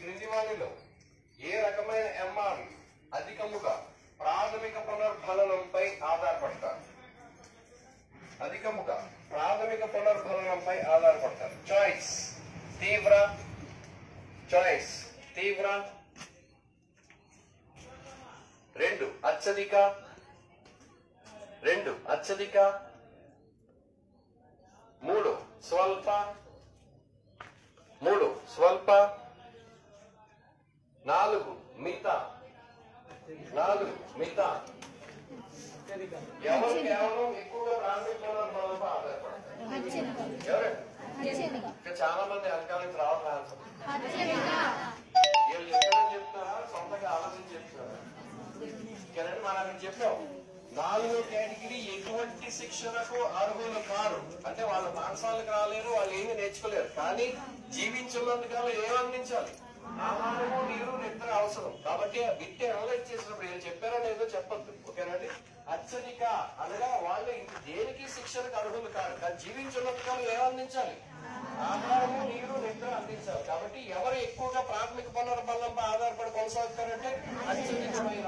క్రింది వాటిలో ఏ రకమైన ఎంఆర్ అధికముగా ప్రాథమిక పునర్భలనంపై ఆధారపడతారు? అధికముగా ప్రాథమిక పునర్భలనంపై ఆధారపడతారు. చాయిస్ తీవ్ర, చాయిస్ తీవ్ర. 2 అత్యధిక, 2 అత్యధిక. 3 స్వల్ప, 3 స్వల్ప. 4 మిత, 4 మిత. ఎవరు కేవలం ఎక్కువగా ప్రాథమిక పునర్భలనంపై ఆధారపడతారు? ఎవరండి? చాలా మంది వెనకాల నుంచి రావట్లేదు. వీళ్ళు చెప్పారని చెప్తున్నారా, సొంతంగా ఆలోచించి చెప్తున్నారా? మనం చెప్పాం 4వ కేటగిరీ ఎటువంటి శిక్షణకు అర్హులు కారు. అంటే వాళ్ళ పాఠశాలకు రాలేరు, వాళ్ళు ఏమీ నేర్చుకోలేరు, కానీ జీవించున్నందుకాలం ఏం అందించాలి? ఆహారము, నీరు, నిద్ర అవసరం. కాబట్టి ఆ బిట్ అనలైజ్ చేసినప్పుడు ఏం చెప్పారో లేదో చెప్పద్దు. ఓకేనండి. అత్యధిక అనగా వాళ్ళు దేనికి శిక్షణకు అర్హులు కాదు, కానీ జీవించున్నందుకాలం ఏం అందించాలి? ఆహారము, నీరు, నిద్ర అందించాలి. కాబట్టి ఎవరు ఎక్కువగా ప్రాథమిక పునర్బలంపై ఆధారపడి కొనసాగుతారంటే అత్యధికమైన